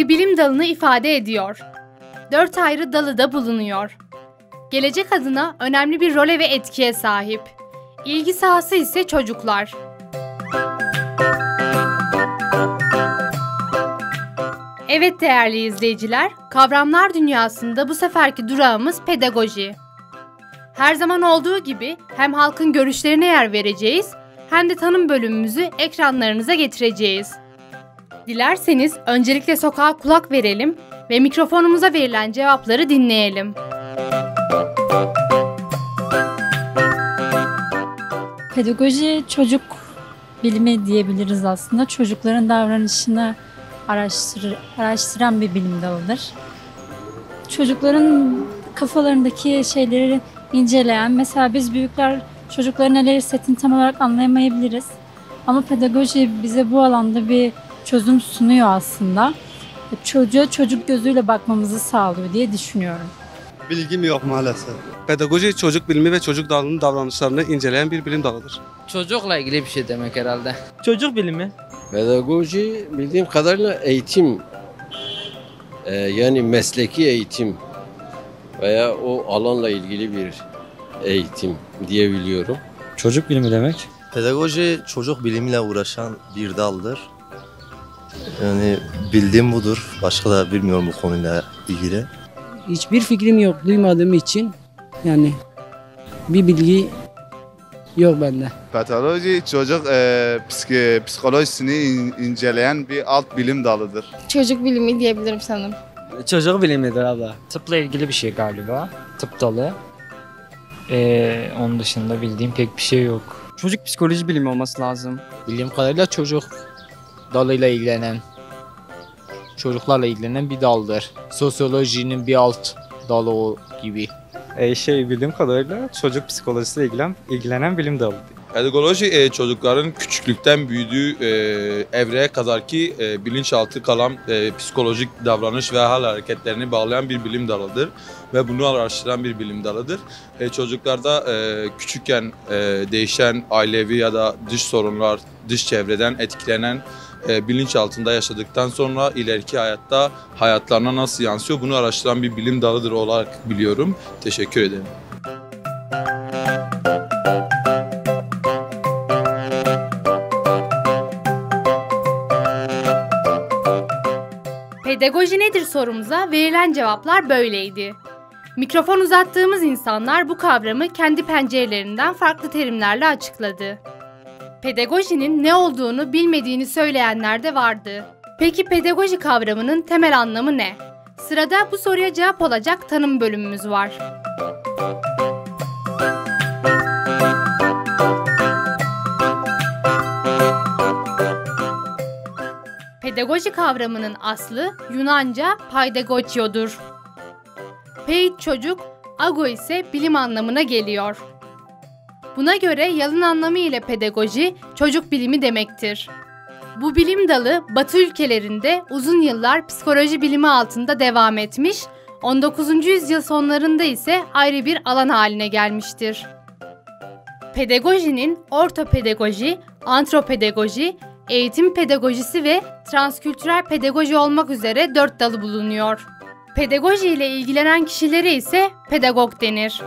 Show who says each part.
Speaker 1: bir bilim dalını ifade ediyor. 4 ayrı dalı da bulunuyor. Gelecek adına önemli bir role ve etkiye sahip. İlgi sahası ise çocuklar. Evet değerli izleyiciler, kavramlar dünyasında bu seferki durağımız pedagoji. Her zaman olduğu gibi hem halkın görüşlerine yer vereceğiz, hem de tanım bölümümüzü ekranlarınıza getireceğiz. Dilerseniz öncelikle sokağa kulak verelim ve mikrofonumuza verilen cevapları dinleyelim.
Speaker 2: Pedagoji çocuk bilimi diyebiliriz aslında. Çocukların davranışını araştıran bir bilim dalıdır. Çocukların kafalarındaki şeyleri inceleyen, mesela biz büyükler çocukların neler hissettiğini tam olarak anlayamayabiliriz. Ama pedagoji bize bu alanda bir çözüm sunuyor aslında. Çocuğa çocuk gözüyle bakmamızı sağlıyor diye düşünüyorum.
Speaker 3: Bilgim yok maalesef. Pedagoji çocuk bilimi ve çocuk dalının davranışlarını inceleyen bir bilim dalıdır.
Speaker 4: Çocukla ilgili bir şey demek herhalde.
Speaker 5: Çocuk bilimi.
Speaker 6: Pedagoji bildiğim kadarıyla eğitim, yani mesleki eğitim veya o alanla ilgili bir eğitim diyebiliyorum.
Speaker 7: Çocuk bilimi demek.
Speaker 8: Pedagoji çocuk bilimiyle uğraşan bir daldır. Yani bildiğim budur. Başka da bilmiyorum bu konuyla ilgili.
Speaker 5: Hiçbir fikrim yok, duymadığım için yani bir bilgi yok bende.
Speaker 9: Patoloji çocuk psikolojisini inceleyen bir alt bilim dalıdır.
Speaker 10: Çocuk bilimi diyebilirim sanırım.
Speaker 7: Çocuk bilimidir abla.
Speaker 11: Tıpla ilgili bir şey galiba. Tıp dalı. Onun dışında bildiğim pek bir şey yok.
Speaker 5: Çocuk psikoloji bilimi olması lazım.
Speaker 4: Bildiğim kadarıyla çocuk dalıyla ilgilenen, çocuklarla ilgilenen bir daldır. Sosyolojinin bir alt dalı o gibi.
Speaker 7: Bildiğim kadarıyla çocuk psikolojisiyle ilgilenen bilim dalı.
Speaker 12: Pedagoji çocukların küçüklükten büyüdüğü evreye kadarki bilinçaltı kalan psikolojik davranış ve hal hareketlerini bağlayan bir bilim dalıdır ve bunu araştıran bir bilim dalıdır. Çocuklarda küçükken değişen ailevi ya da dış sorunlar, dış çevreden etkilenen bilinçaltında yaşadıktan sonra ileriki hayatta hayatlarına nasıl yansıyor bunu araştıran bir bilim dalıdır olarak biliyorum. Teşekkür ederim.
Speaker 1: Pedagoji nedir sorumuza verilen cevaplar böyleydi. Mikrofon uzattığımız insanlar bu kavramı kendi pencerelerinden farklı terimlerle açıkladı. Pedagojinin ne olduğunu bilmediğini söyleyenler de vardı. Peki pedagoji kavramının temel anlamı ne? Sırada bu soruya cevap olacak tanım bölümümüz var. Pedagoji kavramının aslı Yunanca paidagogio'dur. Peid çocuk, ago ise bilim anlamına geliyor. Buna göre yalın anlamı ile pedagoji çocuk bilimi demektir. Bu bilim dalı Batı ülkelerinde uzun yıllar psikoloji bilimi altında devam etmiş, 19. yüzyıl sonlarında ise ayrı bir alan haline gelmiştir. Pedagojinin ortopedagoji, antropedagoji, eğitim pedagojisi ve transkültürel pedagoji olmak üzere 4 dalı bulunuyor. Pedagoji ile ilgilenen kişilere ise pedagog denir.